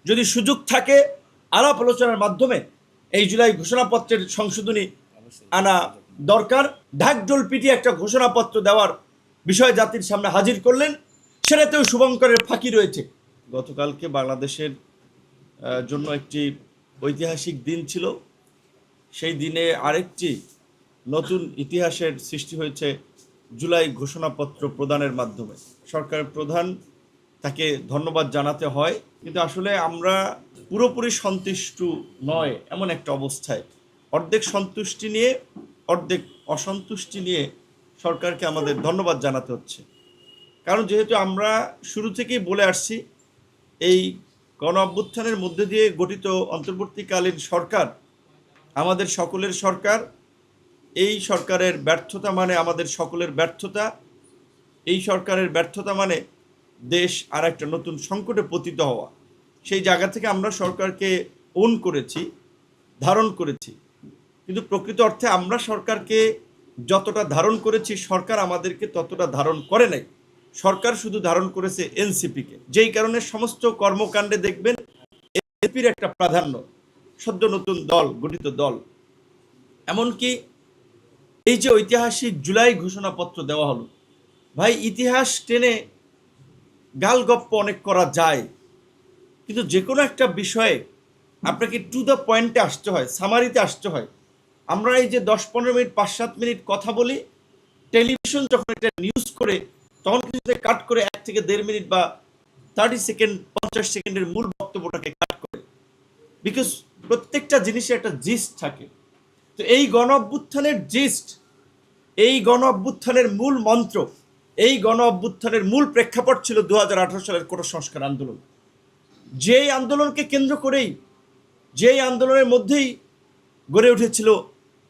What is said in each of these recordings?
যদি সুযোগ থাকে আলাপ আলোচনার মাধ্যমে এই জুলাই ঘোষণাপত্রের সংশোধনী আনা দরকার। ঢাকঢোল পিটিয়ে একটা ঘোষণাপত্র দেওয়ার বিষয় জাতির সামনে হাজির করলেন, সেটাতেও শুভঙ্করের ফাঁকি রয়েছে। গতকালকে বাংলাদেশের জন্য একটি ঐতিহাসিক দিন ছিল। সেই দিনে আরেকটি নতুন ইতিহাসের সৃষ্টি হয়েছে জুলাই ঘোষণাপত্র প্রদানের মাধ্যমে। সরকারের প্রধান, তাকে ধন্যবাদ জানাতে হয়, কিন্তু আসলে আমরা পুরোপুরি সন্তুষ্ট নয় এমন একটা অবস্থায়, অর্ধেক সন্তুষ্টি নিয়ে অর্ধেক অসন্তুষ্টি নিয়ে সরকারকে আমাদের ধন্যবাদ জানাতে হচ্ছে। কারণ যেহেতু আমরা শুরু থেকেই বলে আসছি, এই গণ অভ্যুত্থানের মধ্যে দিয়ে গঠিত অন্তর্বর্তীকালীন সরকার আমাদের সকলের সরকার। এই সরকারের ব্যর্থতা মানে আমাদের সকলের ব্যর্থতা। এই সরকারের ব্যর্থতা মানে দেশ আর একটা নতুন সংকটে পতিত হওয়া। সেই জায়গা থেকে আমরা সরকারকে ওন করেছি, ধারণ করেছি, কিন্তু প্রকৃত অর্থে আমরা সরকারকে যতটা ধারণ করেছি, সরকার আমাদেরকে ততটা ধারণ করে নাই। সরকার শুধু ধারণ করেছে এনসিপিকে, যেই কারণে সমস্ত কর্মকাণ্ডে দেখবেন এনসিপির একটা প্রাধান্য, সদ্য নতুন দল, গঠিত দল। এমনকি এই যে ঐতিহাসিক জুলাই ঘোষণাপত্র দেওয়া হলো, ভাই ইতিহাস টেনে গালগপ্প অনেক করা যায়, কিন্তু যে কোনো একটা বিষয়ে আপনাকে টু দ্য পয়েন্টে আসতে হয়, সামারিতে আসতে হয়। আমরা এই যে 10-15 মিনিট 5-7 মিনিট কথা বলি, টেলিভিশন যখন এটা নিউজ করে তখন কিন্তু কাট করে 1 থেকে 1.5 মিনিট বা 30 সেকেন্ড 50 সেকেন্ডের মূল বক্তব্যটাকে কাট করে, বিকজ প্রত্যেকটা জিনিসের একটা জিস্ট থাকে। তো এই গণ অভ্যুত্থানের জিস্ট, এই গণ অভ্যুত্থানের মূল মন্ত্র, এই গণ অভ্যুত্থানের মূল প্রেক্ষাপট ছিল 2018 সালের কোটা সংস্কার আন্দোলন। যেই আন্দোলনকে কেন্দ্র করেই, যেই আন্দোলনের মধ্যেই গড়ে উঠেছিল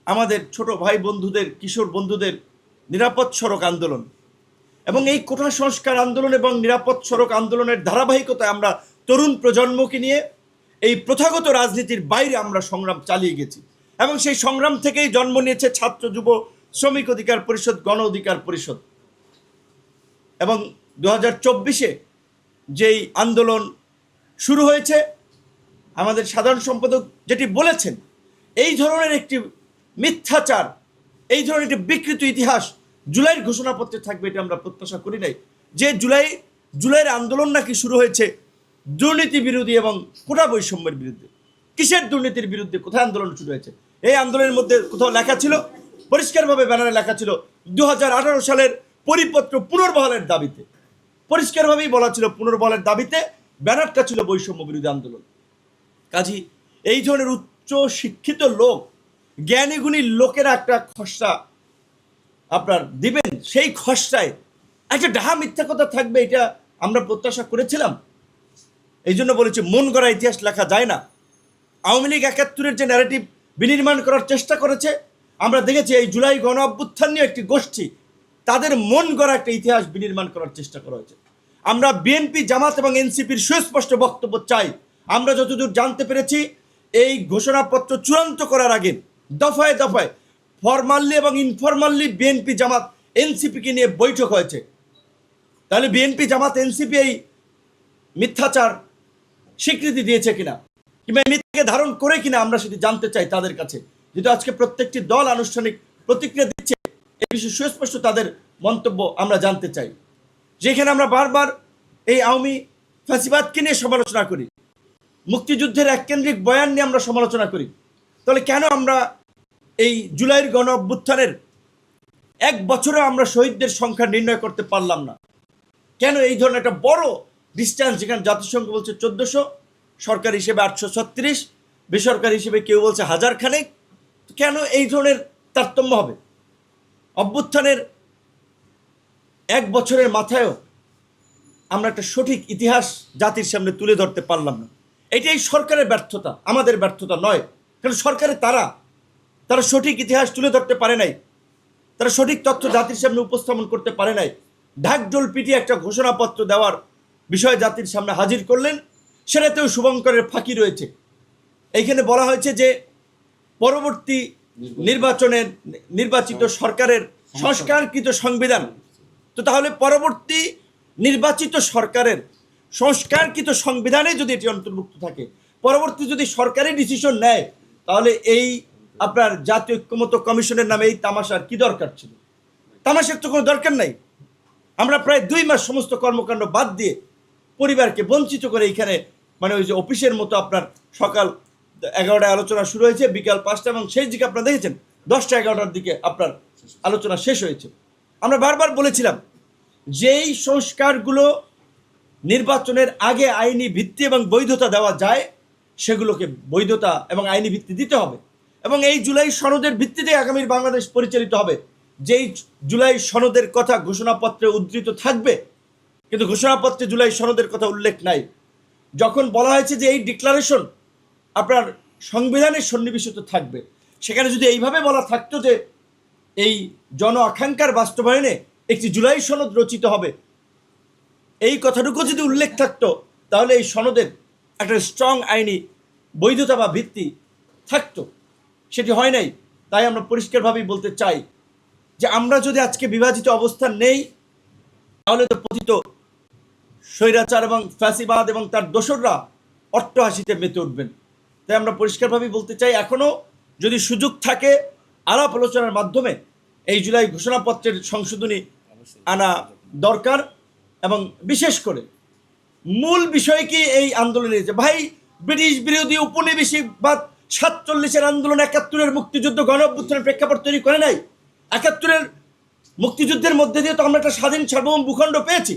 আমাদের ছোট ভাই বন্ধুদের, কিশোর বন্ধুদের নিরাপদ সড়ক আন্দোলন। এবং এই কোটা সংস্কার আন্দোলন এবং নিরাপদ সড়ক আন্দোলনের ধারাবাহিকতায় আমরা তরুণ প্রজন্মকে নিয়ে এই প্রথাগত রাজনীতির বাইরে আমরা সংগ্রাম চালিয়ে গেছি। এবং সেই সংগ্রাম থেকেই জন্ম নিয়েছে ছাত্র, যুব, শ্রমিক অধিকার পরিষদ, গণ অধিকার পরিষদ। এবং 2024-এ যেই আন্দোলন শুরু হয়েছে, আমাদের সাধারণ সম্পাদক যেটি বলেছেন, এই ধরনের একটি মিথ্যাচার, এই ধরনের একটি বিকৃত ইতিহাস জুলাইয়ের ঘোষণাপত্রে থাকবে, এটা আমরা প্রত্যাশা করি নাই। যে জুলাইয়ের আন্দোলন নাকি শুরু হয়েছে দুর্নীতি বিরোধী এবং কোটা বৈষম্যের বিরুদ্ধে। কিসের দুর্নীতির বিরুদ্ধে? কোথায় আন্দোলন শুরু হয়েছে? এই আন্দোলনের মধ্যে কোথাও লেখা ছিল, পরিষ্কারভাবে ব্যানারে লেখা ছিল 2018 সালের পরিপত্র পুনর্বহালের দাবিতে, পরিষ্কারভাবেই বলা ছিল পুনর্বহালের দাবিতে, ব্যানারটা ছিল বৈষম্য বিরোধী আন্দোলন। কাজী এই ধরনের উচ্চ শিক্ষিত লোক, জ্ঞানীগুণী লোকেরা একটা খসড়া আপনার দিবেন, সেই খসড়ায় একটা ডাহা মিথ্যা কথা থাকবে, এটা আমরা প্রত্যাশা করেছিলাম। এই জন্য বলেছি, মন গড়া ইতিহাস লেখা যায় না। আওয়ামী লীগ 71-এর যে ন্যারেটিভ বিনির্মাণ করার চেষ্টা করেছে, আমরা দেখেছি এই জুলাই গণ অভ্যুত্থান নিয়ে একটি গোষ্ঠী, তাদের মন গড়া একটা ইতিহাস বিনির্মাণ করার চেষ্টা করা হয়েছে। আমরা বিএনপি, জামাত এবং এনসিপির সুস্পষ্ট বক্তব্য চাই। আমরা যতদূর জানতে পেরেছি, এই ঘোষণাপত্র চূড়ান্ত করার আগে দফায় দফায় ফরমালি এবং ইনফরমালি বিএনপি, জামাত, এনসিপিকে নিয়ে বৈঠক হয়েছে। তাহলে বিএনপি, জামাত, এনসিপি এই মিথ্যাচার স্বীকৃতি দিয়েছে কিনা, কিংবা মিথ্যাকে ধারণ করে কিনা, আমরা সেটি জানতে চাই তাদের কাছে। যেহেতু আজকে প্রত্যেকটি দল আনুষ্ঠানিক প্রতিক্রিয়া দিচ্ছে, এই বিষয়ে সুস্পষ্ট তাদের মন্তব্য আমরা জানতে চাই। যেখানে আমরা বারবার এই আওয়ামী ফ্যাসিবাদকে নিয়ে সমালোচনা করি, মুক্তিযুদ্ধের এককেন্দ্রিক বয়ান নিয়ে আমরা সমালোচনা করি, তাহলে কেন আমরা এই জুলাইয়ের গণ অভ্যুত্থানের 1 বছরে আমরা শহীদদের সংখ্যা নির্ণয় করতে পারলাম না? কেন এই ধরনের একটা বড় ডিস্টেন্স, যেখানে জাতিসংঘ বলছে 1400, সরকারি হিসেবে 836, বেসরকারি হিসেবে কেউ বলছে 1000 খানেক, কেন এই ধরনের তারতম্য হবে? অভ্যুত্থানের 1 বছরের মাথায়ও আমরা একটা সঠিক ইতিহাস জাতির সামনে তুলে ধরতে পারলাম না। এটাই সরকারের ব্যর্থতা, আমাদের ব্যর্থতা নয়। কারণ সরকারে তারা সঠিক ইতিহাস তুলে ধরতে পারে নাই, তারা সঠিক তথ্য জাতির সামনে উপস্থাপন করতে পারে নাই। ঢাকঢোল পিটিয়ে একটা ঘোষণাপত্র দেওয়ার বিষয় জাতির সামনে হাজির করলেন, সেটাতেও শুভঙ্করের ফাঁকি রয়েছে। এইখানে বলা হয়েছে যে পরবর্তী নির্বাচনের নির্বাচিত সরকারের সংস্কারকৃত সংবিধান, তো তাহলে পরবর্তী নির্বাচিত সরকারের সংস্কারকৃত সংবিধানে যদি এটি অন্তর্ভুক্ত থাকে, পরবর্তী যদি সরকারি ডিসিশন নেয়, তাহলে এই আপনার জাতীয় ঐক্যমত্য কমিশনের নামে এই তামাশার কি দরকার ছিল? তামাশার তো কোনো দরকার নাই। আমরা প্রায় 2 মাস সমস্ত কর্মকাণ্ড বাদ দিয়ে পরিবারকে বঞ্চিত করে এইখানে মানে ওই যে অফিসের মতো আপনার সকাল 11টায় আলোচনা শুরু হয়েছে, বিকাল 5টা, এবং শেষ দিকে আপনারা দেখেছেন 10টা 11টার দিকে আপনার আলোচনা শেষ হয়েছে। আমরা বারবার বলেছিলাম যেই সংস্কারগুলো নির্বাচনের আগে আইনি ভিত্তি এবং বৈধতা দেওয়া যায়, সেগুলোকে বৈধতা এবং আইনি ভিত্তি দিতে হবে, এবং এই জুলাই সনদের ভিত্তিতে আগামীর বাংলাদেশ পরিচালিত হবে। যেই জুলাই সনদের কথা ঘোষণাপত্রে উদ্ধৃত থাকবে, কিন্তু ঘোষণাপত্রে জুলাই সনদের কথা উল্লেখ নাই। যখন বলা হয়েছে যে এই ডিক্লারেশন আপনার সংবিধানে সন্নিবেশিত থাকবে, সেখানে যদি এইভাবে বলা থাকতো যে এই জন আকাঙ্ক্ষার বাস্তবায়নে একটি জুলাই সনদ রচিত হবে, এই কথাটুকু যদি উল্লেখ থাকতো, তাহলে এই সনদের একটা স্ট্রং আইনি বৈধতা বা ভিত্তি থাকতো। সেটি হয় নাই। তাই আমরা পরিষ্কারভাবেই বলতে চাই যে আমরা যদি আজকে বিভাজিত অবস্থান নেই, তাহলে তো পতিত স্বৈরাচার এবং ফ্যাসিবাদ এবং তার দোসররা অট্টহাসিতে মেতে উঠবেন। তাই আমরা পরিষ্কারভাবেই বলতে চাই, এখনও যদি সুযোগ থাকে আলাপ আলোচনার মাধ্যমে এই জুলাই ঘোষণাপত্রের সংশোধনী আনা দরকার। এবং বিশেষ করে মূল বিষয় কি এই আন্দোলনে যে ভাই, ব্রিটিশ বিরোধী উপনিবেশিকবাদ 47-এর আন্দোলন 71-এর মুক্তিযুদ্ধ গণ অভ্যুত্থানের প্রেক্ষাপট তৈরি করে নাই। 71-এর মুক্তিযুদ্ধের মধ্যে দিয়ে তো আমরা একটা স্বাধীন সার্বভৌম ভূখণ্ড পেয়েছি।